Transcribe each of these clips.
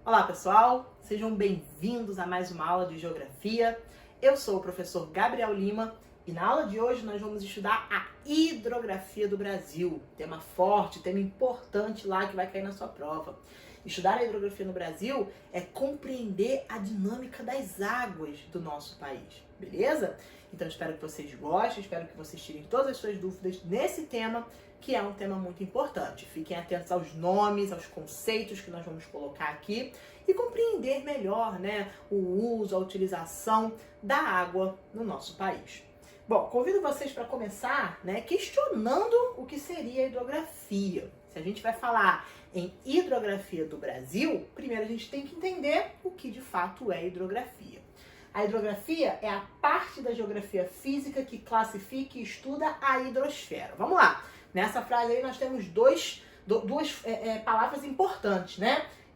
Olá pessoal, sejam bem-vindos a mais uma aula de Geografia. Eu sou o professor Gabriel Lima e na aula de hoje nós vamos estudar a hidrografia do Brasil. Tema forte, tema importante lá que vai cair na sua prova. Estudar a hidrografia no Brasil é compreender a dinâmica das águas do nosso país, beleza? Então espero que vocês gostem, espero que vocês tirem todas as suas dúvidas nesse tema, que é um tema muito importante. Fiquem atentos aos nomes, aos conceitos que nós vamos colocar aqui e compreender melhor, o uso, a utilização da água no nosso país. Bom, convido vocês para começar, questionando o que seria a hidrografia. Se a gente vai falar em hidrografia do Brasil, primeiro a gente tem que entender o que de fato é hidrografia. A hidrografia é a parte da geografia física que classifica e estuda a hidrosfera. Vamos lá! Nessa frase aí nós temos duas palavras importantes,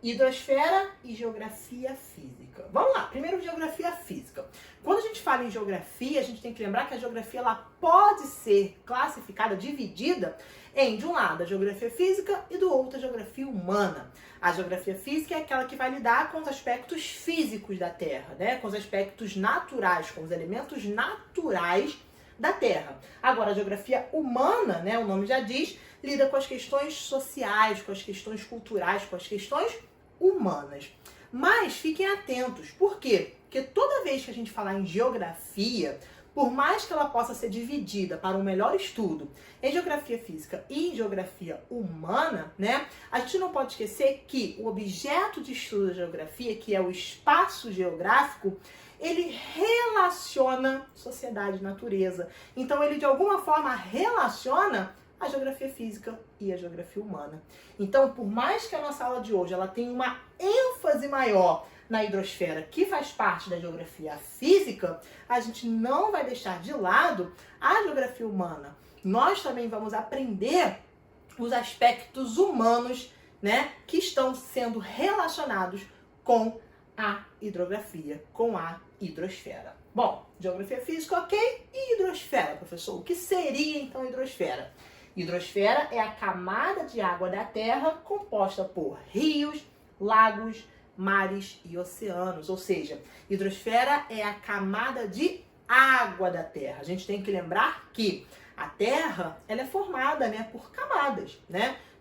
Hidrosfera e geografia física. Vamos lá, primeiro geografia física. Quando a gente fala em geografia, a gente tem que lembrar que a geografia ela pode ser classificada, dividida em, de um lado, a geografia física e do outro, a geografia humana. A geografia física é aquela que vai lidar com os aspectos físicos da Terra, com os aspectos naturais, com os elementos naturais da Terra. Agora, a geografia humana, o nome já diz, lida com as questões sociais, com as questões culturais, com as questões humanas. Mas fiquem atentos, por quê? Porque toda vez que a gente falar em geografia, por mais que ela possa ser dividida para um melhor estudo em geografia física e em geografia humana, a gente não pode esquecer que o objeto de estudo da geografia, que é o espaço geográfico, ele relaciona sociedade e natureza. Então, ele de alguma forma relaciona a geografia física e a geografia humana. Então, por mais que a nossa aula de hoje ela tenha uma ênfase maior na hidrosfera, que faz parte da geografia física, a gente não vai deixar de lado a geografia humana. Nós também vamos aprender os aspectos humanos, que estão sendo relacionados com a hidrografia, com a hidrosfera. Bom, geografia física, ok? E hidrosfera, professor? O que seria então hidrosfera? Hidrosfera é a camada de água da Terra composta por rios, lagos, mares e oceanos. Ou seja, hidrosfera é a camada de água da Terra. A gente tem que lembrar que a Terra ela é formada por camadas,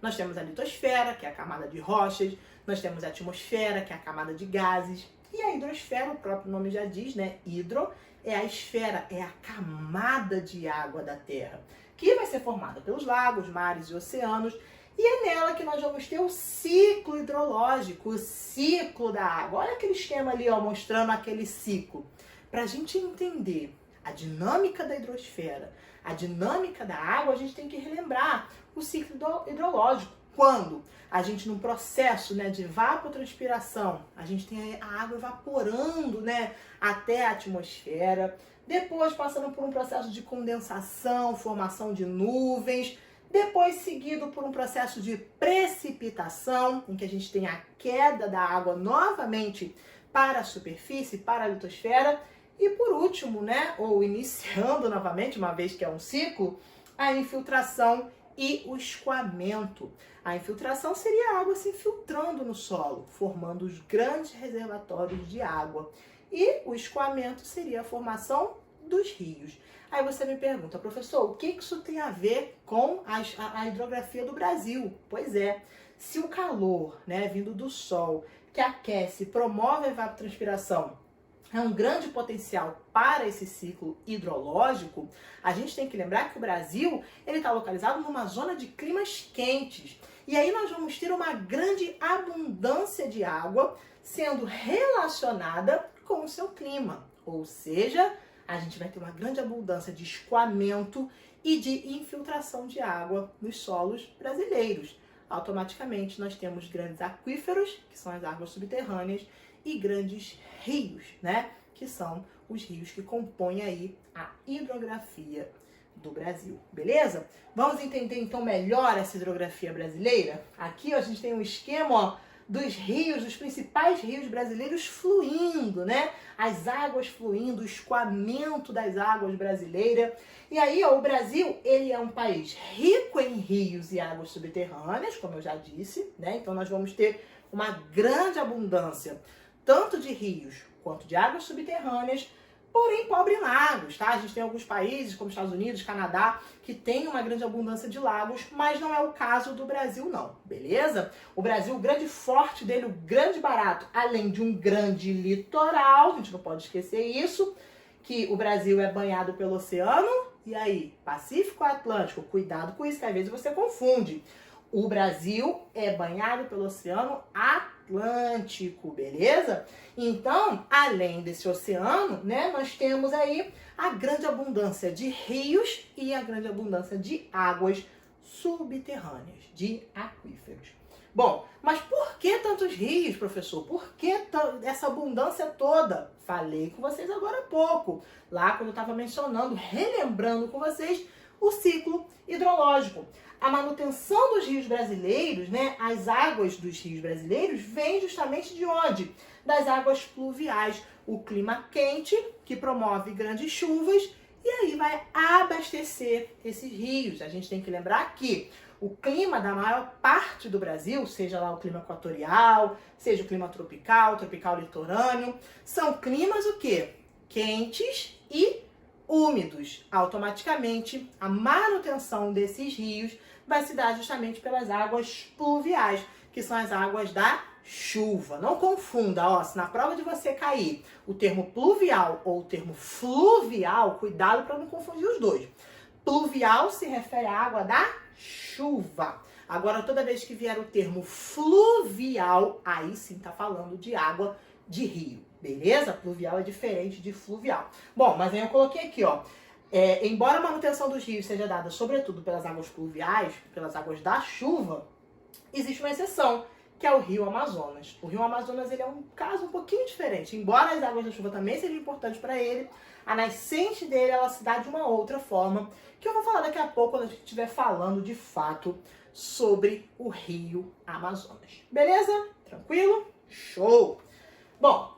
Nós temos a litosfera, que é a camada de rochas, nós temos a atmosfera, que é a camada de gases, e a hidrosfera, o próprio nome já diz, hidro, é a esfera, é a camada de água da Terra, que vai ser formada pelos lagos, mares e oceanos, e é nela que nós vamos ter o ciclo hidrológico, o ciclo da água. Olha aquele esquema ali, mostrando aquele ciclo. Para a gente entender a dinâmica da hidrosfera, a dinâmica da água, a gente tem que relembrar o ciclo hidrológico. Quando a gente, num processo de evapotranspiração, a gente tem a água evaporando até a atmosfera, depois passando por um processo de condensação, formação de nuvens, depois seguido por um processo de precipitação, em que a gente tem a queda da água novamente para a superfície, para a litosfera, e por último, ou iniciando novamente, uma vez que é um ciclo, a infiltração e o escoamento. A infiltração seria a água se infiltrando no solo, formando os grandes reservatórios de água. E o escoamento seria a formação dos rios. Aí você me pergunta, professor, o que isso tem a ver com a hidrografia do Brasil? Pois é, se o calor vindo do sol, que aquece, promove a evapotranspiração, é um grande potencial para esse ciclo hidrológico, a gente tem que lembrar que o Brasil está localizado numa zona de climas quentes. E aí nós vamos ter uma grande abundância de água sendo relacionada com o seu clima. Ou seja, a gente vai ter uma grande abundância de escoamento e de infiltração de água nos solos brasileiros. Automaticamente nós temos grandes aquíferos, que são as águas subterrâneas, e grandes rios, que são os rios que compõem aí a hidrografia do Brasil, beleza? Vamos entender então melhor essa hidrografia brasileira? Aqui a gente tem um esquema dos rios, dos principais rios brasileiros fluindo, As águas fluindo, o escoamento das águas brasileiras. E aí, o Brasil, ele é um país rico em rios e águas subterrâneas, como eu já disse, Então nós vamos ter uma grande abundância, tanto de rios quanto de águas subterrâneas, porém pobre em lagos, tá? A gente tem alguns países, como Estados Unidos, Canadá, que tem uma grande abundância de lagos, mas não é o caso do Brasil, não, beleza? O Brasil, o grande forte dele, o grande barato, além de um grande litoral, a gente não pode esquecer isso, que o Brasil é banhado pelo oceano, e aí, Pacífico ou Atlântico? Cuidado com isso, que às vezes você confunde. O Brasil é banhado pelo Oceano Atlântico, beleza? Então, além desse oceano, né, nós temos aí a grande abundância de rios e a grande abundância de águas subterrâneas, de aquíferos. Bom, mas por que tantos rios, professor? Por que essa abundância toda? Falei com vocês agora há pouco, lá quando eu estava mencionando, relembrando com vocês o ciclo hidrológico. A manutenção dos rios brasileiros, né, as águas dos rios brasileiros, vem justamente de onde? Das águas pluviais. O clima quente, que promove grandes chuvas, e aí vai abastecer esses rios. A gente tem que lembrar que o clima da maior parte do Brasil, seja lá o clima equatorial, seja o clima tropical, tropical litorâneo, são climas o quê? Quentes e úmidos. Automaticamente, a manutenção desses rios vai se dar justamente pelas águas pluviais, que são as águas da chuva. Não confunda, ó, se na prova de você cair o termo pluvial ou o termo fluvial, cuidado para não confundir os dois. Pluvial se refere à água da chuva. Agora, toda vez que vier o termo fluvial, aí sim tá falando de água de rio, beleza? Pluvial é diferente de fluvial. Bom, mas aí eu coloquei aqui, ó. Embora a manutenção dos rios seja dada sobretudo pelas águas pluviais, pelas águas da chuva, existe uma exceção, que é o Rio Amazonas. O Rio Amazonas ele é um caso um pouquinho diferente. Embora as águas da chuva também sejam importantes para ele, a nascente dele ela se dá de uma outra forma, que eu vou falar daqui a pouco quando a gente estiver falando de fato sobre o Rio Amazonas. Beleza? Tranquilo? Show! Bom,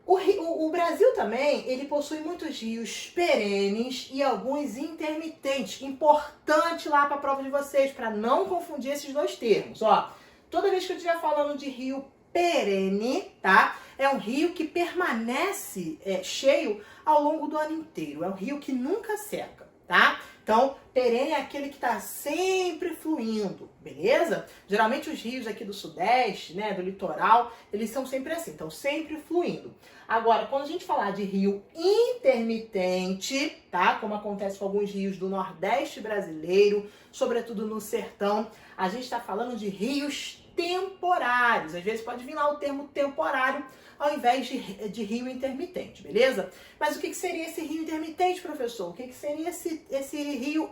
o Brasil também, ele possui muitos rios perenes e alguns intermitentes. Importante lá para a prova de vocês, para não confundir esses dois termos. Ó, toda vez que eu estiver falando de rio perene, tá? É um rio que permanece cheio ao longo do ano inteiro. É um rio que nunca seca, tá? Então, perene é aquele que está sempre fluindo, beleza? Geralmente os rios aqui do Sudeste, né, do litoral, eles são sempre assim, estão sempre fluindo. Agora, quando a gente falar de rio intermitente, tá? Como acontece com alguns rios do Nordeste brasileiro, sobretudo no sertão, a gente está falando de rios temporários. Às vezes pode vir lá o termo temporário ao invés de rio intermitente, beleza? Mas o que seria esse rio intermitente, professor? O que seria esse rio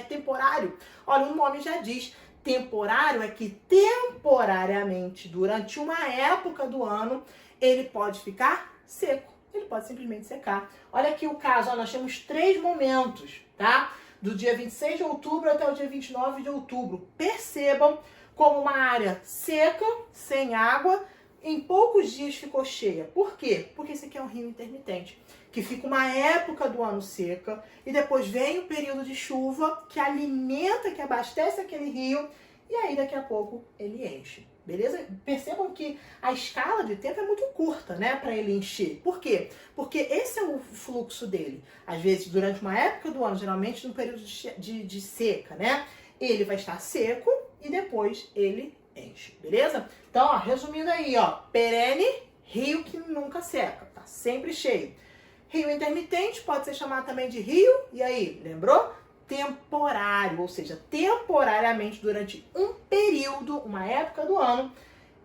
temporário? Olha, o nome já diz. Temporário é que temporariamente, durante uma época do ano, ele pode ficar seco. Ele pode simplesmente secar. Olha aqui o caso, ó, nós temos 3 momentos, tá? Do dia 26 de outubro até o dia 29 de outubro. Percebam como uma área seca, sem água, em poucos dias ficou cheia. Por quê? Porque esse aqui é um rio intermitente, que fica uma época do ano seca e depois vem o período de chuva que alimenta, que abastece aquele rio e aí daqui a pouco ele enche. Beleza? Percebam que a escala de tempo é muito curta, né, para ele encher. Por quê? Porque esse é o fluxo dele. Às vezes, durante uma época do ano, geralmente no período de seca, né, ele vai estar seco e depois ele enche, beleza? Então, ó, resumindo aí, ó, perene, rio que nunca seca, tá sempre cheio. Rio intermitente pode ser chamado também de rio, e aí, lembrou? Temporário, ou seja, temporariamente durante um período, uma época do ano,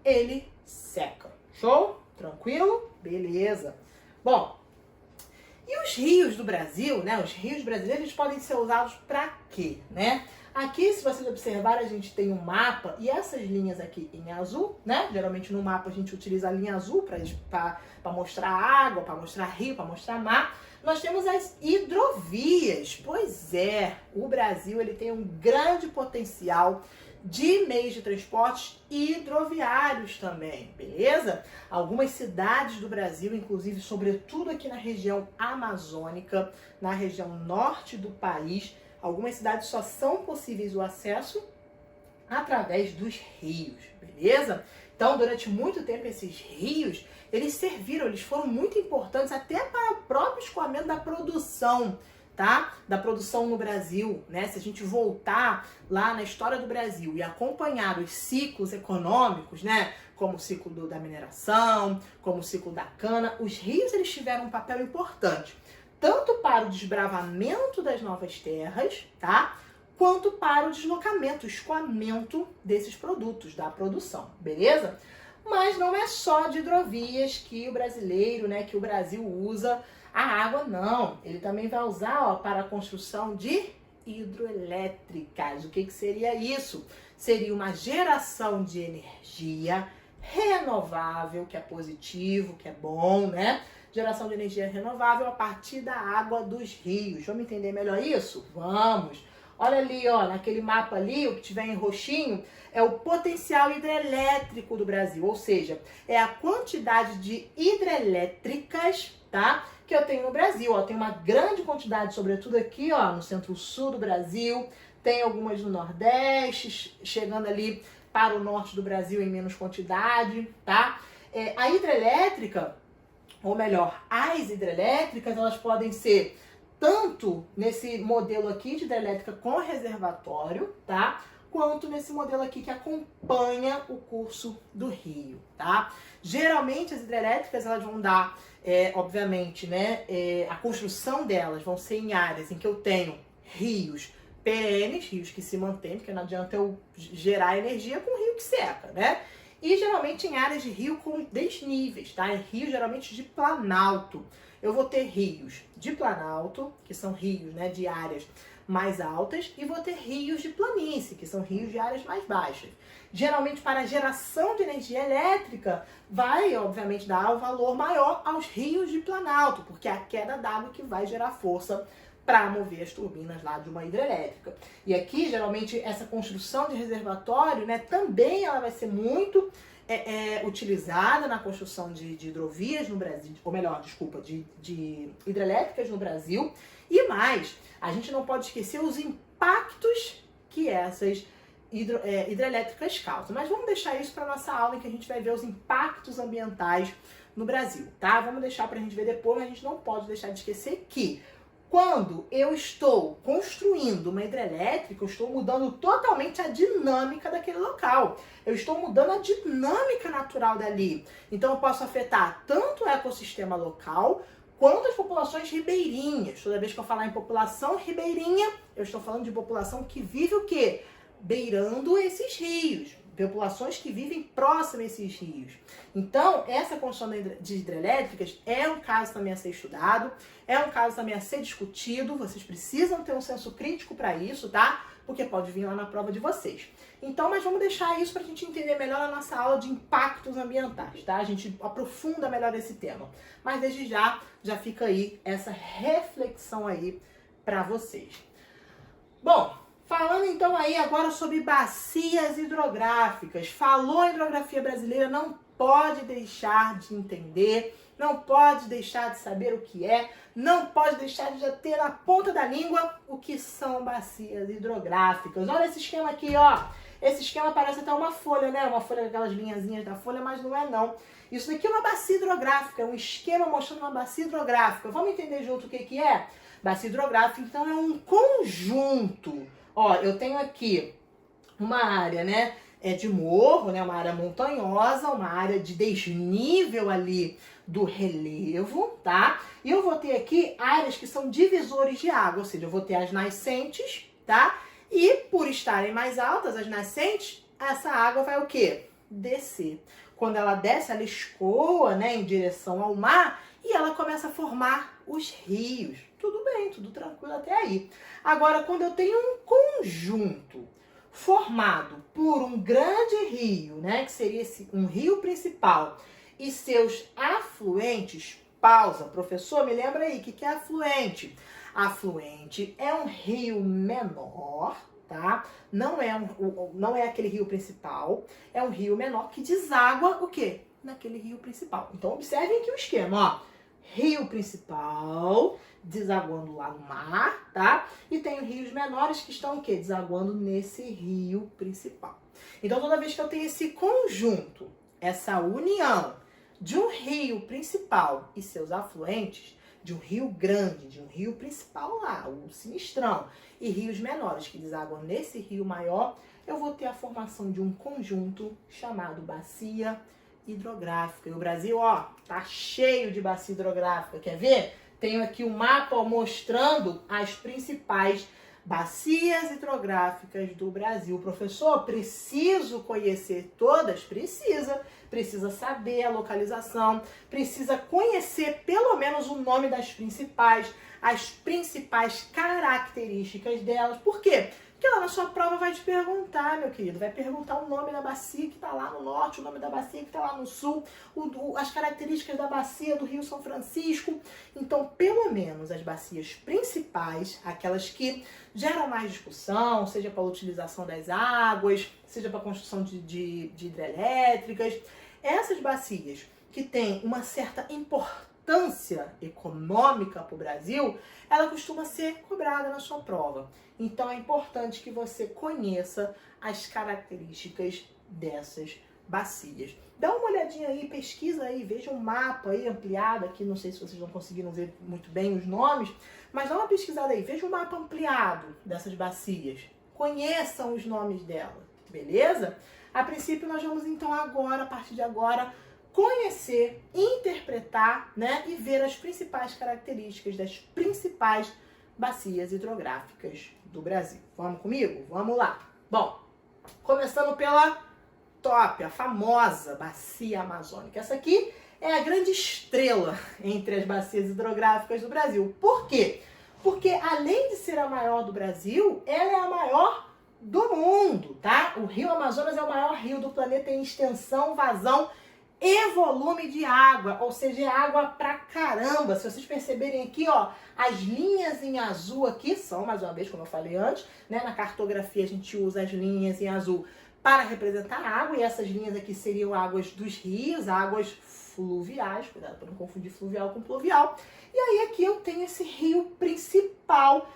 ele seca. Show? Tranquilo? Beleza. Bom, e os rios do Brasil, né? Os rios brasileiros podem ser usados para quê, né? Aqui, se vocês observarem, a gente tem um mapa e essas linhas aqui em azul, né? Geralmente no mapa a gente utiliza a linha azul para mostrar água, para mostrar rio, para mostrar mar. Nós temos as hidrovias. Pois é, o Brasil ele tem um grande potencial de meios de transporte hidroviários também, beleza? Algumas cidades do Brasil, inclusive, sobretudo aqui na região amazônica, na região norte do país, algumas cidades só são possíveis o acesso através dos rios, beleza? Então, durante muito tempo, esses rios, eles serviram, eles foram muito importantes até para o próprio escoamento da produção, tá? Da produção no Brasil, né? Se a gente voltar lá na história do Brasil e acompanhar os ciclos econômicos, né? Como o ciclo da mineração, como o ciclo da cana, os rios, eles tiveram um papel importante, tanto para o desbravamento das novas terras, tá? Quanto para o deslocamento, o escoamento desses produtos, da produção, beleza? Mas não é só de hidrovias que o brasileiro, né, que o Brasil usa a água, não. Ele também vai usar, ó, para a construção de hidroelétricas. O que seria isso? Seria uma geração de energia renovável, que é positivo, que é bom, né? Geração de energia renovável a partir da água dos rios. Vamos entender melhor isso? Vamos! Olha ali, ó, naquele mapa ali, o que tiver em roxinho, é o potencial hidrelétrico do Brasil, ou seja, é a quantidade de hidrelétricas, tá, que eu tenho no Brasil. Ó, tem uma grande quantidade, sobretudo aqui, ó, no centro-sul do Brasil, tem algumas no Nordeste, chegando ali para o norte do Brasil em menos quantidade, tá? A hidrelétrica, ou melhor, as hidrelétricas, elas podem ser tanto nesse modelo aqui de hidrelétrica com reservatório, tá? Quanto nesse modelo aqui que acompanha o curso do rio, tá? Geralmente as hidrelétricas elas vão dar, obviamente, né? A construção delas vão ser em áreas em que eu tenho rios perenes, rios que se mantêm, porque não adianta eu gerar energia com rio que seca, né? E geralmente em áreas de rio com desníveis, tá? Em rios geralmente de planalto. Eu vou ter rios de planalto, que são rios, né, de áreas mais altas, e vou ter rios de planície, que são rios de áreas mais baixas. Geralmente, para a geração de energia elétrica, vai, obviamente, dar o valor maior aos rios de planalto, porque é a queda d'água que vai gerar força para mover as turbinas lá de uma hidrelétrica. E aqui, geralmente, essa construção de reservatório, né, também ela vai ser muito utilizada na construção de hidrovias no Brasil, ou melhor, desculpa, de hidrelétricas no Brasil. E mais, a gente não pode esquecer os impactos que essas hidrelétricas causam. Mas vamos deixar isso para nossa aula em que a gente vai ver os impactos ambientais no Brasil, tá? Vamos deixar para a gente ver depois, mas a gente não pode deixar de esquecer que quando eu estou construindo uma hidrelétrica, eu estou mudando totalmente a dinâmica daquele local. Eu estou mudando a dinâmica natural dali. Então eu posso afetar tanto o ecossistema local quanto as populações ribeirinhas. Toda vez que eu falar em população ribeirinha, eu estou falando de população que vive o quê? Beirando esses rios. Populações que vivem próximas a esses rios. Então, essa construção de hidrelétricas é um caso também a ser estudado, é um caso também a ser discutido. Vocês precisam ter um senso crítico para isso, tá? Porque pode vir lá na prova de vocês. Então, mas vamos deixar isso para a gente entender melhor a nossa aula de impactos ambientais, tá? A gente aprofunda melhor esse tema. Mas desde já fica aí essa reflexão aí para vocês. Bom, falando então aí agora sobre bacias hidrográficas. Falou em hidrografia brasileira, não pode deixar de entender, não pode deixar de saber o que é, não pode deixar de já ter na ponta da língua o que são bacias hidrográficas. Olha esse esquema aqui, ó. Esse esquema parece até uma folha, né? Uma folha com aquelas linhazinhas da folha, mas não é não. Isso daqui é uma bacia hidrográfica, é um esquema mostrando uma bacia hidrográfica. Vamos entender junto o que é? Bacia hidrográfica, então, é um conjunto. Ó, eu tenho aqui uma área, né, de morro, né, uma área montanhosa, uma área de desnível ali do relevo, tá? E eu vou ter aqui áreas que são divisores de água, ou seja, eu vou ter as nascentes, tá? E por estarem mais altas, as nascentes, essa água vai o quê? Descer. Quando ela desce, ela escoa, né, em direção ao mar e ela começa a formar os rios. Tudo bem, tudo tranquilo até aí. Agora, quando eu tenho um conjunto formado por um grande rio, né, que seria um rio principal, e seus afluentes, pausa, professor, me lembra aí, o que é afluente? Afluente é um rio menor, tá? Não é aquele rio principal, é um rio menor que deságua o quê? Naquele rio principal. Então, observem aqui o esquema, ó. Rio principal, desaguando lá no mar, tá? E tem rios menores que estão o quê? Desaguando nesse rio principal. Então, toda vez que eu tenho esse conjunto essa união de um rio principal e seus afluentes, de um rio grande, de um rio principal lá, o Sinistrão, e rios menores que desaguam nesse rio maior, eu vou ter a formação de um conjunto chamado bacia hidrográfica. E o Brasil, ó, tá cheio de bacia hidrográfica. Quer ver? Tenho aqui um mapa ó, mostrando as principais bacias hidrográficas do Brasil. Professor, preciso conhecer todas? Precisa saber a localização, precisa conhecer pelo menos o nome das principais, as principais características delas. Por quê? Porque lá na sua prova vai te perguntar, meu querido, vai perguntar o nome da bacia que está lá no norte, o nome da bacia que está lá no sul, as características da bacia do Rio São Francisco. Então, pelo menos as bacias principais, aquelas que geram mais discussão, seja para a utilização das águas, seja para a construção de hidrelétricas, essas bacias que têm uma certa importância econômica para o Brasil, ela costuma ser cobrada na sua prova. Então é importante que você conheça as características dessas bacias. Dá uma olhadinha aí, pesquisa aí, veja um mapa aí ampliado aqui, não sei se vocês não conseguiram ver muito bem os nomes, mas dá uma pesquisada aí, veja um mapa ampliado dessas bacias. Conheçam os nomes delas, beleza? A princípio nós vamos então agora, a partir de agora, conhecer, interpretar, né, e ver as principais características das principais bacias hidrográficas do Brasil. Vamos comigo? Vamos lá. Bom, começando pela top, a famosa bacia amazônica. Essa aqui é a grande estrela entre as bacias hidrográficas do Brasil. Por quê? Porque além de ser a maior do Brasil, ela é a maior do mundo, tá? O Rio Amazonas é o maior rio do planeta em extensão, vazão e volume de água, ou seja, é água pra caramba. Se vocês perceberem aqui, ó, as linhas em azul aqui são, mais uma vez, como eu falei antes, né, na cartografia a gente usa as linhas em azul para representar a água, e essas linhas aqui seriam águas dos rios, águas fluviais, cuidado para não confundir fluvial com pluvial. E aí aqui eu tenho esse rio principal,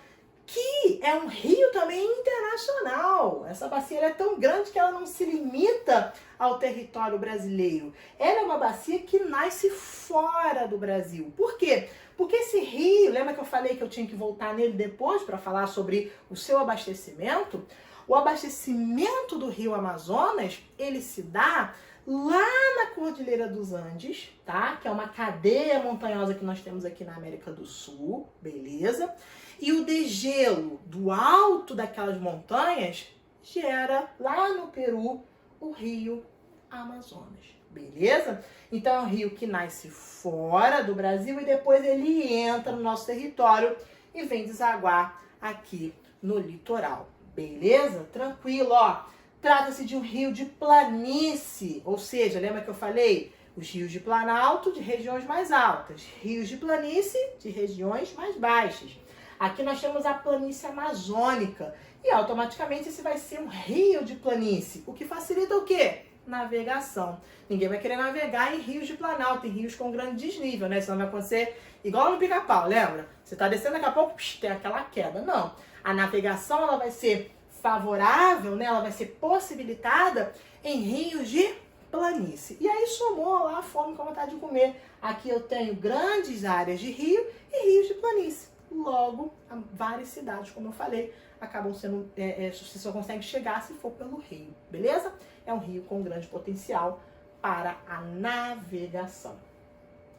que é um rio também internacional. Essa bacia ela é tão grande que ela não se limita ao território brasileiro. Ela é uma bacia que nasce fora do Brasil. Por quê? Porque esse rio, lembra que eu falei que eu tinha que voltar nele depois para falar sobre o seu abastecimento? O abastecimento do Rio Amazonas, ele se dá lá na Cordilheira dos Andes, tá? Que é uma cadeia montanhosa que nós temos aqui na América do Sul, beleza? E o degelo do alto daquelas montanhas gera lá no Peru o Rio Amazonas, beleza? Então é um rio que nasce fora do Brasil e depois ele entra no nosso território e vem desaguar aqui no litoral, beleza? Tranquilo, ó. Trata-se de um rio de planície, ou seja, lembra que eu falei? Os rios de planalto de regiões mais altas, rios de planície de regiões mais baixas. Aqui nós temos a planície amazônica e automaticamente esse vai ser um rio de planície, o que facilita o quê? Navegação. Ninguém vai querer navegar em rios de planalto, em rios com grande desnível, né? Senão vai acontecer igual no Pica-Pau, lembra? Você está descendo, daqui a pouco tem aquela queda. Não. A navegação ela vai ser favorável, né? Ela vai ser possibilitada em rios de planície. E aí somou lá a fome com a vontade de comer. Aqui eu tenho grandes áreas de rio e rios de planície. Logo, várias cidades, como eu falei, acabam sendo, você só consegue chegar se for pelo rio, beleza? É um rio com grande potencial para a navegação.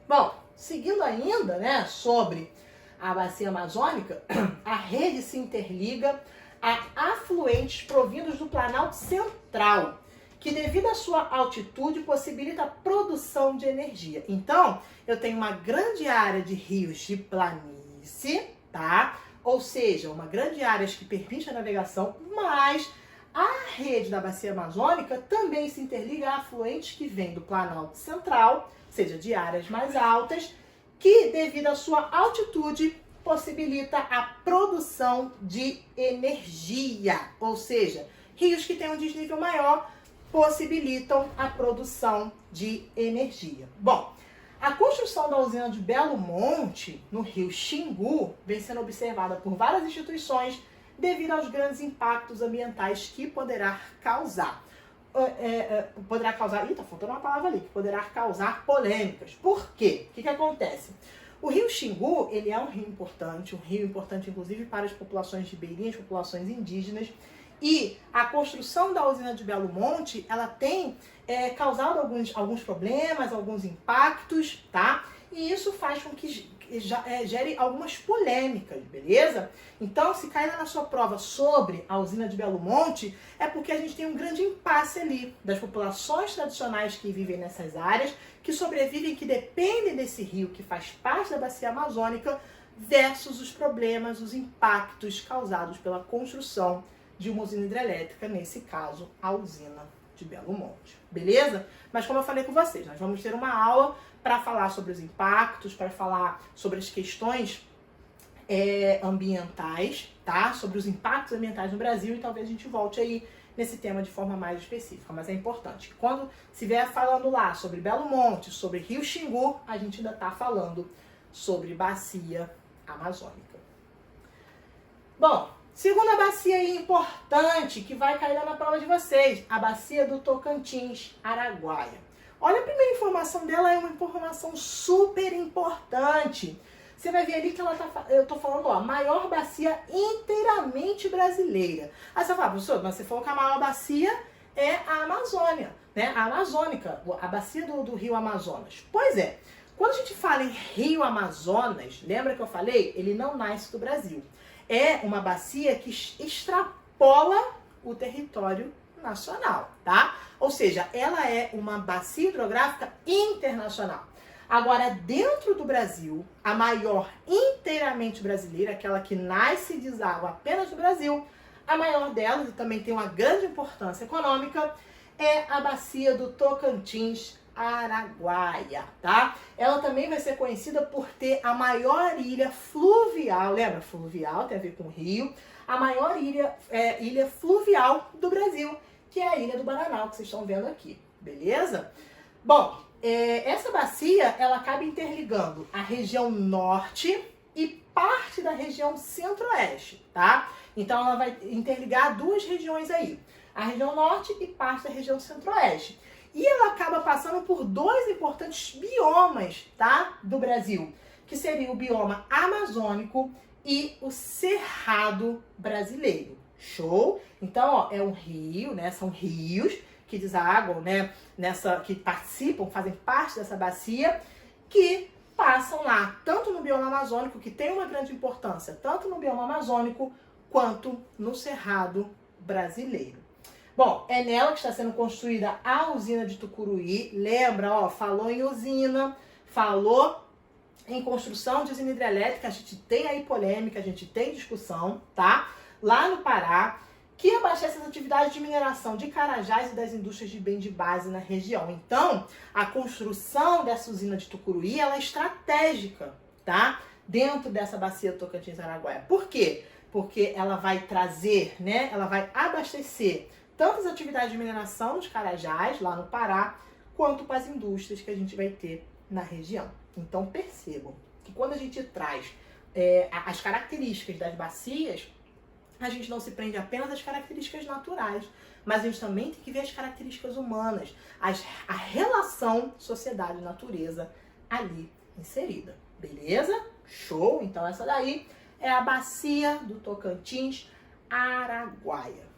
Bom, seguindo ainda, né, sobre a bacia amazônica, a rede se interliga a afluentes provindos do Planalto Central, que devido à sua altitude possibilita a produção de energia. Então, eu tenho uma grande área de rios de planície, tá? Ou seja, uma grande área que permite a navegação, mas a rede da bacia amazônica também se interliga a afluentes que vêm do Planalto Central, seja de áreas mais altas, que devido à sua altitude possibilita a produção de energia, ou seja, rios que têm um desnível maior possibilitam a produção de energia. Bom, a construção da usina de Belo Monte, no rio Xingu, vem sendo observada por várias instituições devido aos grandes impactos ambientais que poderá causar. poderá causar... Ih, tá faltando uma palavra ali. Que poderá causar polêmicas. Por quê? O que acontece? O rio Xingu, ele é um rio importante inclusive para as populações ribeirinhas, populações indígenas, e a construção da usina de Belo Monte, ela tem causado alguns problemas, alguns impactos, tá? E isso faz com que gere algumas polêmicas, beleza? Então, se cair na sua prova sobre a usina de Belo Monte, é porque a gente tem um grande impasse ali das populações tradicionais que vivem nessas áreas, que sobrevivem, que dependem desse rio, que faz parte da bacia amazônica, versus os problemas, os impactos causados pela construção de uma usina hidrelétrica, nesse caso, a usina de Belo Monte. Beleza? Mas como eu falei com vocês, nós vamos ter uma aula para falar sobre os impactos, para falar sobre as questões ambientais, tá? Sobre os impactos ambientais no Brasil, e talvez a gente volte aí nesse tema de forma mais específica. Mas é importante que quando estiver falando lá sobre Belo Monte, sobre Rio Xingu, a gente ainda está falando sobre bacia amazônica. Bom, segunda bacia aí importante que vai cair lá na prova de vocês, a bacia do Tocantins, Araguaia. Olha, a primeira informação dela é uma informação super importante. Você vai ver ali que eu tô falando, ó, maior bacia inteiramente brasileira. Aí você fala, professor, mas você falou que a maior bacia é a Amazônia, né? A amazônica, a bacia do Rio Amazonas. Pois é, quando a gente fala em Rio Amazonas, lembra que eu falei? Ele não nasce do Brasil. É uma bacia que extrapola o território nacional, tá? Ou seja, ela é uma bacia hidrográfica internacional. Agora, dentro do Brasil, a maior inteiramente brasileira, aquela que nasce e deságua apenas no Brasil, a maior delas, e também tem uma grande importância econômica, é a bacia do Tocantins, Araguaia, tá? Ela também vai ser conhecida por ter a maior ilha fluvial, lembra? Fluvial tem a ver com rio, a maior ilha fluvial do Brasil, que é a Ilha do Bananal, que vocês estão vendo aqui, beleza? Bom, essa bacia, ela acaba interligando a região norte e parte da região centro-oeste, tá? Então, ela vai interligar duas regiões aí, a região norte e parte da região centro-oeste. E ela acaba passando por dois importantes biomas, tá? Do Brasil, que seria o bioma amazônico e o cerrado brasileiro. Show? Então, ó, é um rio, né? São rios que desaguam, né? Que participam, fazem parte dessa bacia, que passam lá, tanto no bioma amazônico, que tem uma grande importância, tanto no bioma amazônico, quanto no cerrado brasileiro. Bom, é nela que está sendo construída a usina de Tucuruí. Lembra, ó, falou em usina, falou em construção de usina hidrelétrica, a gente tem aí polêmica, a gente tem discussão, tá? Lá no Pará, que abastece as atividades de mineração de Carajás e das indústrias de bem de base na região. Então, a construção dessa usina de Tucuruí, ela é estratégica, tá? Dentro dessa bacia do Tocantins-Araguaia. Por quê? Porque ela vai trazer, né? Ela vai abastecer tanto as atividades de mineração nos Carajás, lá no Pará, quanto para as indústrias que a gente vai ter na região. Então, percebam que quando a gente traz as características das bacias, a gente não se prende apenas às características naturais, mas a gente também tem que ver as características humanas, a relação sociedade-natureza ali inserida. Beleza? Show? Então essa daí é a bacia do Tocantins, Araguaia.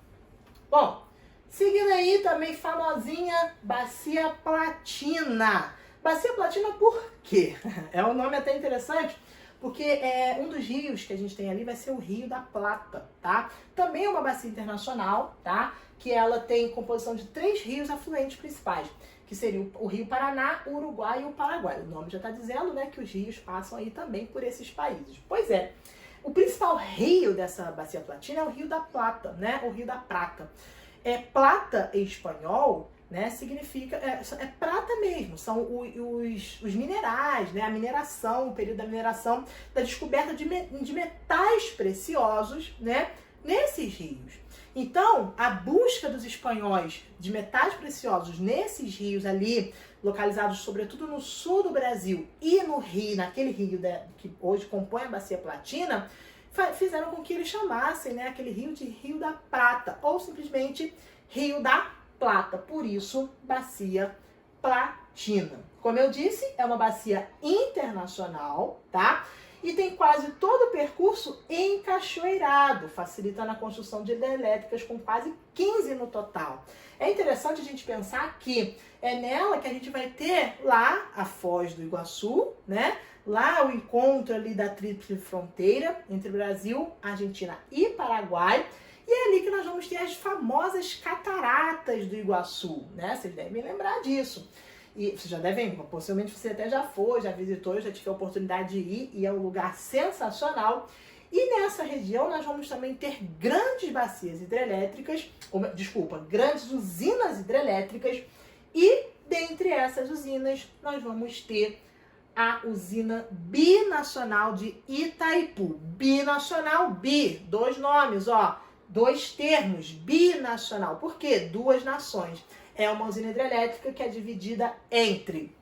Bom, seguindo aí também famosinha Bacia Platina. Bacia Platina por quê? É um nome até interessante, porque um dos rios que a gente tem ali vai ser o Rio da Plata, tá? Também é uma bacia internacional, tá? Que ela tem composição de 3 rios afluentes principais, que seriam o Rio Paraná, o Uruguai e o Paraguai. O nome já está dizendo, né, que os rios passam aí também por esses países. Pois é, o principal rio dessa Bacia Platina é o Rio da Plata, né? O Rio da Prata. Plata em espanhol, né, significa, é prata mesmo, são os minerais, né, a mineração, o período da mineração, da descoberta de metais preciosos, né, nesses rios. Então, a busca dos espanhóis de metais preciosos nesses rios ali, localizados sobretudo no sul do Brasil e no rio, naquele rio que hoje compõe a Bacia Platina, fizeram com que eles chamassem, né, aquele rio de Rio da Prata, ou simplesmente Rio da Plata, por isso, Bacia Platina. Como eu disse, é uma bacia internacional, tá? E tem quase todo o percurso encachoeirado, facilitando a construção de hidrelétricas com quase 15 no total. É interessante a gente pensar que é nela que a gente vai ter lá a Foz do Iguaçu, né? Lá o encontro ali da tríplice fronteira entre Brasil, Argentina e Paraguai. E é ali que nós vamos ter as famosas cataratas do Iguaçu, né? Vocês devem lembrar disso. E vocês já devem, possivelmente você até já foi, já visitou, já tive a oportunidade de ir, e é um lugar sensacional. E nessa região nós vamos também ter grandes bacias hidrelétricas, grandes usinas hidrelétricas, e dentre essas usinas nós vamos ter a usina binacional de Itaipu. Binacional, dois nomes, ó, dois termos, binacional. Por quê? Duas nações. É uma usina hidrelétrica que é dividida entre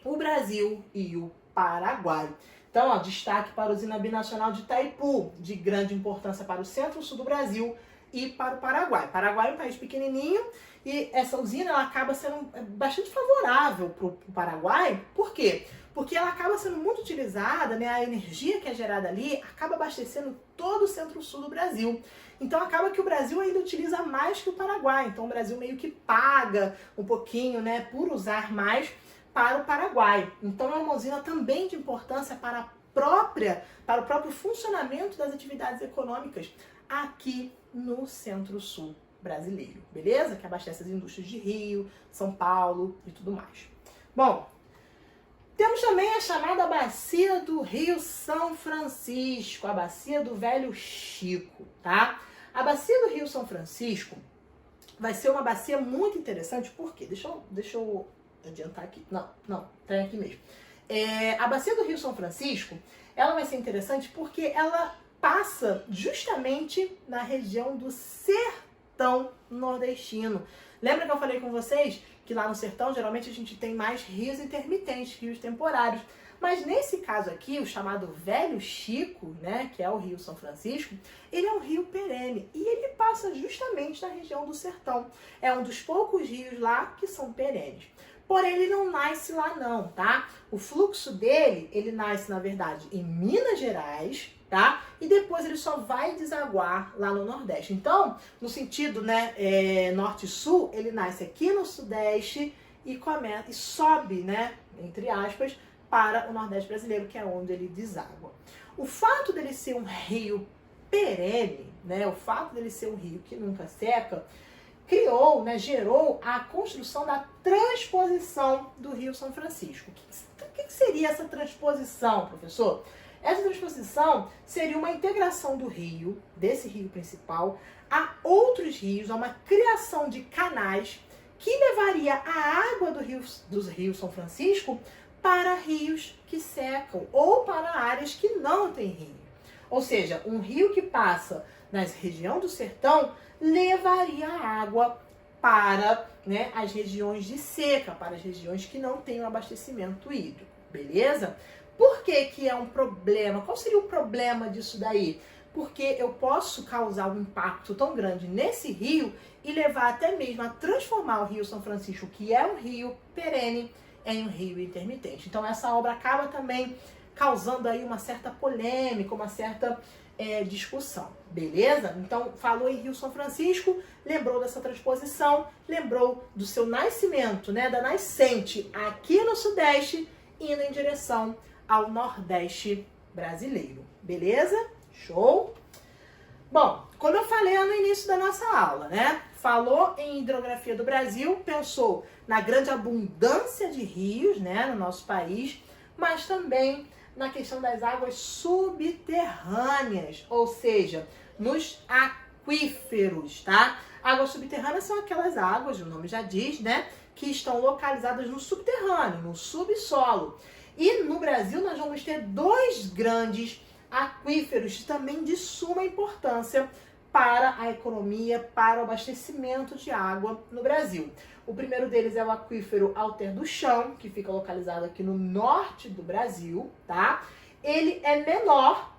o Brasil e o Paraguai. Então, ó, destaque para a usina binacional de Itaipu, de grande importância para o centro-sul do Brasil e para o Paraguai. O Paraguai é um país pequenininho e essa usina ela acaba sendo bastante favorável para o Paraguai. Por quê? Porque ela acaba sendo muito utilizada, né? A energia que é gerada ali acaba abastecendo todo o centro-sul do Brasil. Então acaba que o Brasil ainda utiliza mais que o Paraguai. Então o Brasil meio que paga um pouquinho, né, por usar mais para o Paraguai. Então é uma usina também de importância para o próprio funcionamento das atividades econômicas aqui no centro-sul brasileiro, beleza? Que abastece as indústrias de Rio, São Paulo e tudo mais. Bom, temos também a chamada Bacia do Rio São Francisco, a Bacia do Velho Chico, tá? A Bacia do Rio São Francisco vai ser uma bacia muito interessante, por quê? Deixa eu adiantar aqui. Não, tá aqui mesmo. A Bacia do Rio São Francisco, ela vai ser interessante porque ela passa justamente na região do sertão nordestino. Lembra que eu falei com vocês que lá no sertão, geralmente a gente tem mais rios intermitentes, rios temporários. Mas nesse caso aqui, o chamado Velho Chico, né, que é o Rio São Francisco, ele é um rio perene e ele passa justamente na região do sertão. É um dos poucos rios lá que são perenes. Porém, ele não nasce lá não, tá? O fluxo dele, ele nasce, na verdade, em Minas Gerais, tá? E depois ele só vai desaguar lá no Nordeste. Então, no sentido, né, norte e sul, ele nasce aqui no Sudeste e sobe, né, entre aspas, para o Nordeste brasileiro, que é onde ele deságua. O fato dele ser um rio perene, né, o fato dele ser um rio que nunca seca, criou, né, gerou a construção da transposição do Rio São Francisco. O que seria essa transposição, professor? Essa transposição seria uma integração do rio, desse rio principal, a outros rios, a uma criação de canais que levaria a água do Rio São Francisco para rios que secam ou para áreas que não têm rio. Ou seja, um rio que passa na região do sertão levaria água para, né, as regiões de seca, para as regiões que não têm um abastecimento hídrico, beleza? Por que que é um problema? Qual seria o problema disso daí? Porque eu posso causar um impacto tão grande nesse rio e levar até mesmo a transformar o Rio São Francisco, que é um rio perene, em um rio intermitente. Então essa obra acaba também causando aí uma certa polêmica, uma certa discussão, beleza? Então falou em Rio São Francisco, lembrou dessa transposição, lembrou do seu nascimento, né, da nascente aqui no Sudeste, indo em direção ao Nordeste brasileiro, beleza? Show? Bom, como eu falei no início da nossa aula, né? Falou em hidrografia do Brasil, pensou na grande abundância de rios, né, no nosso país, mas também na questão das águas subterrâneas, ou seja, nos aquíferos, tá? Águas subterrâneas são aquelas águas, o nome já diz, né, que estão localizadas no subterrâneo, no subsolo. E no Brasil nós vamos ter dois grandes aquíferos também de suma importância para a economia, para o abastecimento de água no Brasil. O primeiro deles é o aquífero Alter do Chão, que fica localizado aqui no norte do Brasil, tá? Ele é menor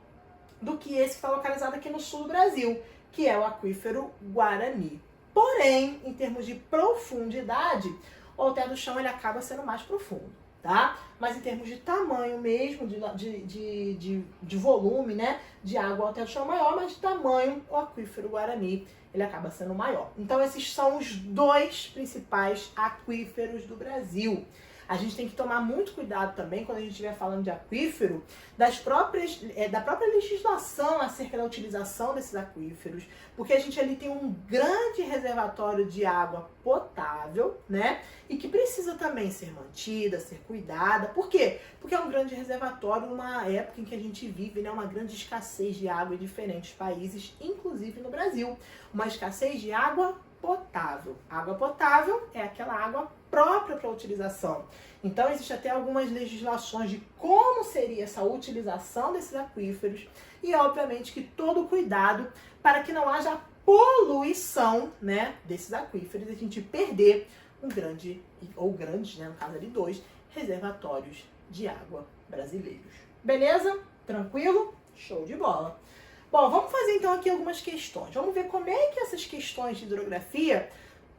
do que esse que está localizado aqui no sul do Brasil, que é o aquífero Guarani, Porém, em termos de profundidade, o alter do chão ele acaba sendo mais profundo, tá? Mas em termos de tamanho mesmo, de volume, né? De água, o alter do chão é maior, mas de tamanho, o aquífero Guarani ele acaba sendo maior. Então, esses são os dois principais aquíferos do Brasil. A gente tem que tomar muito cuidado também, quando a gente estiver falando de aquífero, da própria legislação acerca da utilização desses aquíferos, porque a gente ali tem um grande reservatório de água potável, né? E que precisa também ser mantida, ser cuidada. Por quê? Porque é um grande reservatório numa época em que a gente vive, né, uma grande escassez de água em diferentes países, inclusive no Brasil. Uma escassez de água potável. Água potável é aquela água própria para utilização. Então, existe até algumas legislações de como seria essa utilização desses aquíferos e, obviamente, que todo cuidado para que não haja poluição, né, desses aquíferos e a gente perder um grande, ou grandes, né, no caso ali 2, reservatórios de água brasileiros. Beleza? Tranquilo? Show de bola! Bom, vamos fazer então aqui algumas questões. Vamos ver como é que essas questões de hidrografia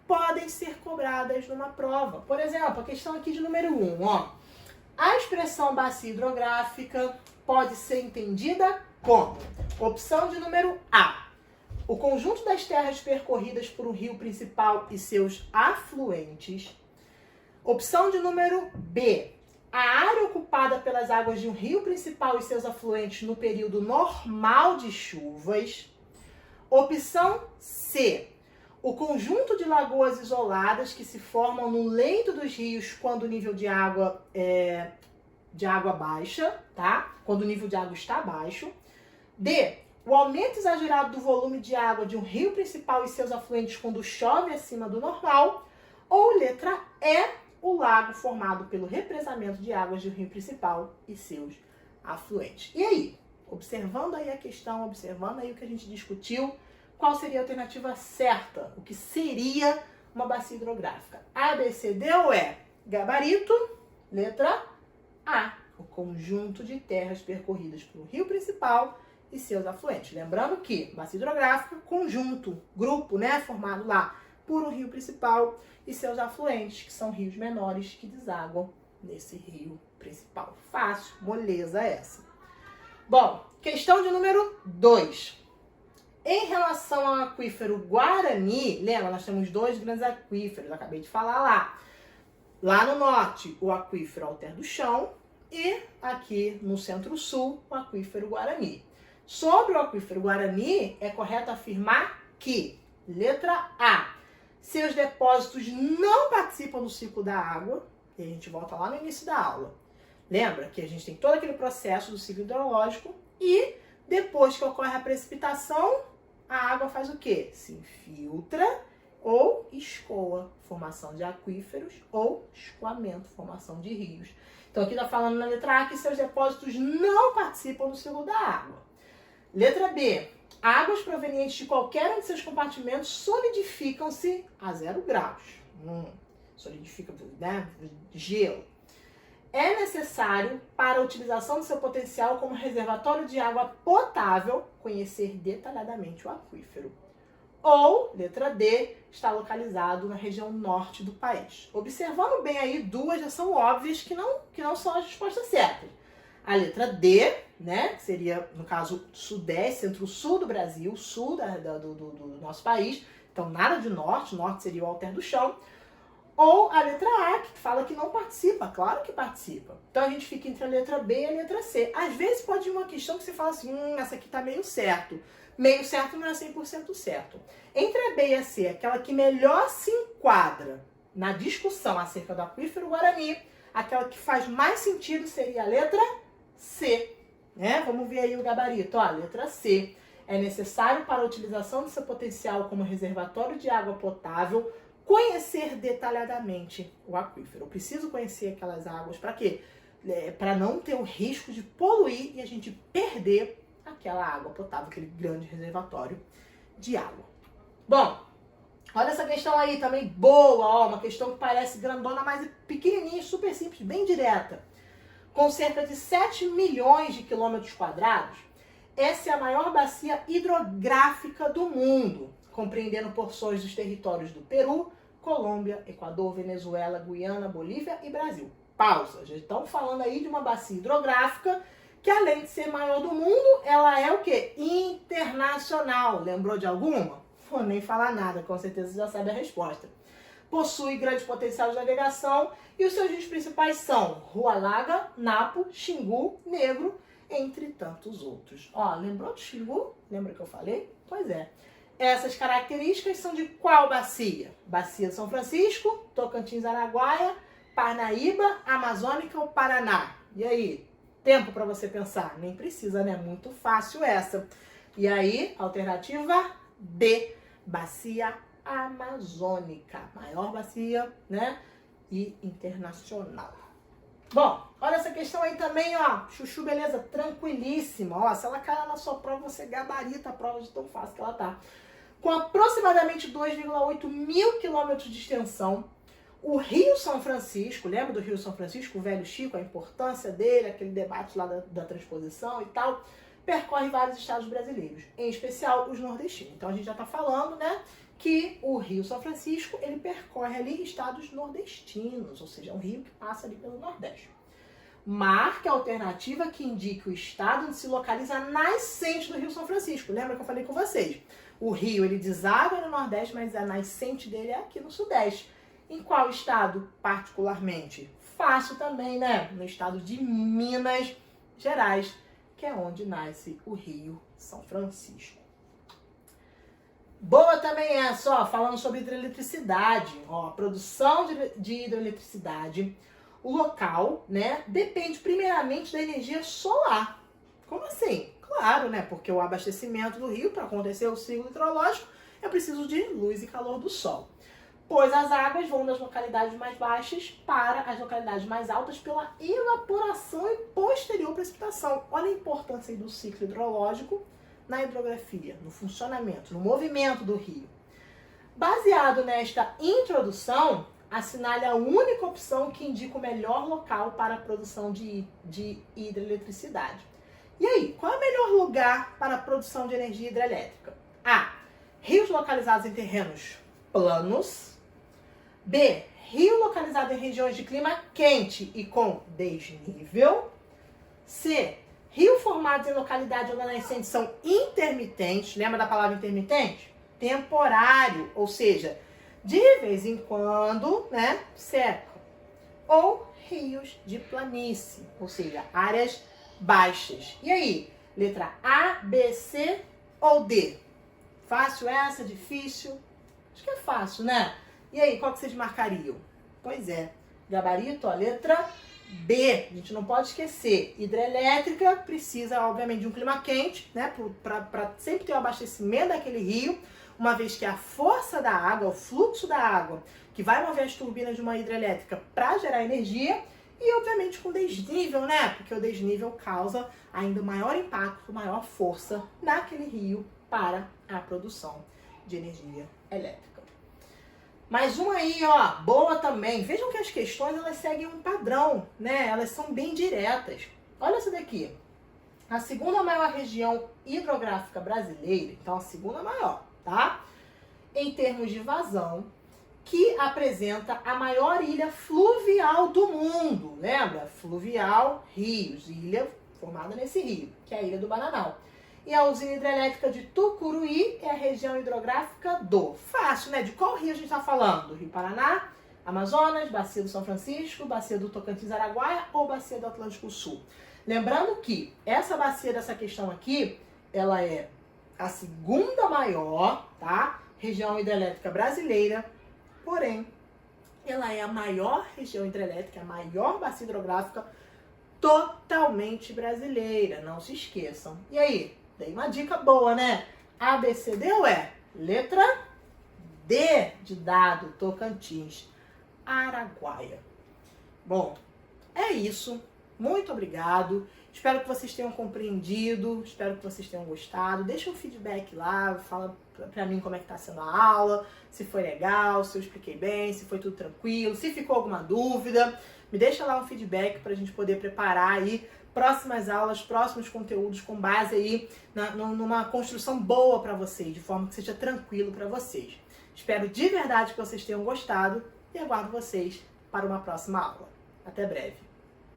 podem ser cobradas numa prova. Por exemplo, a questão aqui de número 1, ó. A expressão bacia hidrográfica pode ser entendida como? Opção de número A. O conjunto das terras percorridas por um rio principal e seus afluentes. Opção de número B. A área ocupada pelas águas de um rio principal e seus afluentes no período normal de chuvas. Opção C. O conjunto de lagoas isoladas que se formam no leito dos rios quando o nível de água baixa, tá? Quando o nível de água está baixo. D. O aumento exagerado do volume de água de um rio principal e seus afluentes quando chove acima do normal. Ou letra E. O lago formado pelo represamento de águas do rio principal e seus afluentes. E aí? Observando aí a questão, observando aí o que a gente discutiu, qual seria a alternativa certa? O que seria uma bacia hidrográfica? A, B, C, D ou E? Gabarito, letra A. O conjunto de terras percorridas pelo rio principal e seus afluentes. Lembrando que bacia hidrográfica, conjunto, grupo, né, formado lá por um rio principal e seus afluentes, que são rios menores que desaguam nesse rio principal. Fácil, moleza essa. Bom, questão de número 2. Em relação ao aquífero Guarani, lembra, nós temos dois grandes aquíferos, eu acabei de falar lá. Lá no norte, o aquífero Alter do Chão e aqui no centro-sul, o aquífero Guarani. Sobre o aquífero Guarani, é correto afirmar que, letra A, seus depósitos não participam do ciclo da água, e a gente volta lá no início da aula. Lembra que a gente tem todo aquele processo do ciclo hidrológico e depois que ocorre a precipitação, a água faz o quê? Se infiltra ou escoa, formação de aquíferos ou escoamento, formação de rios. Então aqui está falando na letra A que seus depósitos não participam do ciclo da água. Letra B. Águas provenientes de qualquer um de seus compartimentos solidificam-se a 0 graus. Solidifica, né? Gelo. É necessário, para a utilização do seu potencial como reservatório de água potável, conhecer detalhadamente o aquífero. Ou, letra D, está localizado na região norte do país. Observando bem aí, duas já são óbvias que não são as respostas certas. A letra D, né, que seria, no caso, sudeste, centro-sul do Brasil, sul do nosso país, então nada de norte, norte seria o Alter do Chão. Ou a letra A, que fala que não participa, claro que participa. Então a gente fica entre a letra B e a letra C. Às vezes pode ir uma questão que você fala assim, essa aqui tá meio certo. Meio certo não é 100% certo. Entre a B e a C, aquela que melhor se enquadra na discussão acerca do aquífero Guarani, aquela que faz mais sentido seria a letra C, né? Vamos ver aí o gabarito, ó, letra C. É necessário para a utilização do seu potencial como reservatório de água potável conhecer detalhadamente o aquífero. Eu preciso conhecer aquelas águas para quê? Para não ter o risco de poluir e a gente perder aquela água potável, aquele grande reservatório de água. Bom, olha essa questão aí também boa, ó, uma questão que parece grandona, mas pequenininha, super simples, bem direta. Com cerca de 7 milhões de quilômetros quadrados, essa é a maior bacia hidrográfica do mundo. compreendendo porções dos territórios do Peru, Colômbia, Equador, Venezuela, Guiana, Bolívia e Brasil. Pausa. Já estamos falando aí de uma bacia hidrográfica que, além de ser maior do mundo, ela é o quê? Internacional. Lembrou de alguma? Vou nem falar nada, com certeza você já sabe a resposta. Possui grande potencial de navegação e os seus rios principais são Rualaga, Napo, Xingu, Negro, entre tantos outros. Ó, lembrou do Xingu? Lembra que eu falei? Pois é. Essas características são de qual bacia? Bacia de São Francisco, Tocantins, Araguaia, Parnaíba, Amazônica ou Paraná? E aí? Tempo para você pensar? Nem precisa, né? Muito fácil essa. E aí, alternativa B, bacia amazônica. Maior bacia, né? E internacional. Bom, olha essa questão aí também, ó. Chuchu, beleza? Tranquilíssima. Ó, se ela cair na sua prova, você gabarita a prova de tão fácil que ela tá. Com aproximadamente 2,8 mil quilômetros de extensão, o Rio São Francisco, lembra do Rio São Francisco, o velho Chico, a importância dele, aquele debate lá da transposição e tal, percorre vários estados brasileiros, em especial os nordestinos. Então a gente já está falando, né, que o Rio São Francisco, ele percorre ali estados nordestinos, ou seja, é um rio que passa ali pelo Nordeste. Marque a alternativa que indique o estado onde se localiza a nascente do Rio São Francisco. Lembra que eu falei com vocês? O rio, ele deságua no Nordeste, mas a nascente dele é aqui no Sudeste. Em qual estado, particularmente? Fácil também, né? No estado de Minas Gerais, que é onde nasce o Rio São Francisco. Boa também essa, ó, falando sobre hidroeletricidade. Ó, a produção de hidroeletricidade, o local, né, depende primeiramente da energia solar. Como assim? Claro, né? Porque o abastecimento do rio, para acontecer o ciclo hidrológico, é preciso de luz e calor do sol. Pois as águas vão das localidades mais baixas para as localidades mais altas pela evaporação e posterior precipitação. Olha a importância aí do ciclo hidrológico na hidrografia, no funcionamento, no movimento do rio. Baseado nesta introdução, assinale a única opção que indica o melhor local para a produção de hidroeletricidade. E aí, qual é o melhor lugar para a produção de energia hidrelétrica? A. Rios localizados em terrenos planos. B. Rio localizado em regiões de clima quente e com desnível. C. Rio formados em localidade onde as nascentes são intermitentes. Lembra da palavra intermitente? Temporário, ou seja, de vez em quando, né, seca. Ou rios de planície, ou seja, áreas baixas. E aí, letra A, B, C ou D? Fácil essa? Difícil? Acho que é fácil, né? E aí, qual que vocês marcariam? Pois é, gabarito, ó, letra B. A gente não pode esquecer, hidrelétrica precisa, obviamente, de um clima quente, né? Para sempre ter o abastecimento daquele rio, uma vez que a força da água, o fluxo da água, que vai mover as turbinas de uma hidrelétrica para gerar energia, e obviamente com desnível, né? Porque o desnível causa ainda maior impacto, maior força naquele rio para a produção de energia elétrica. Mais uma aí, ó, boa também. Vejam que as questões, elas seguem um padrão, né? Elas são bem diretas. Olha essa daqui. A segunda maior região hidrográfica brasileira, então a segunda maior, tá? Em termos de vazão, que apresenta a maior ilha fluvial do mundo. Lembra? Fluvial, rios, ilha formada nesse rio, que é a Ilha do Bananal. E a usina hidrelétrica de Tucuruí é a região hidrográfica do... Fácil, né? De qual rio a gente está falando? Do Rio Paraná, Amazonas, Bacia do São Francisco, Bacia do Tocantins, Araguaia ou Bacia do Atlântico Sul? Lembrando que essa bacia dessa questão aqui, ela é a segunda maior, tá? Região hidrelétrica brasileira, porém, ela é a maior região hidrelétrica, a maior bacia hidrográfica totalmente brasileira, não se esqueçam. E aí? Dei uma dica boa, né? A, B, C, D ou E? Letra D de dado, Tocantins, Araguaia. Bom, é isso. Muito obrigado. Espero que vocês tenham compreendido, espero que vocês tenham gostado. Deixa um feedback lá, fala pra mim como é que tá sendo a aula, se foi legal, se eu expliquei bem, se foi tudo tranquilo, se ficou alguma dúvida. Me deixa lá um feedback pra gente poder preparar aí próximas aulas, próximos conteúdos com base aí numa construção boa para vocês, de forma que seja tranquilo para vocês. Espero de verdade que vocês tenham gostado e aguardo vocês para uma próxima aula. Até breve!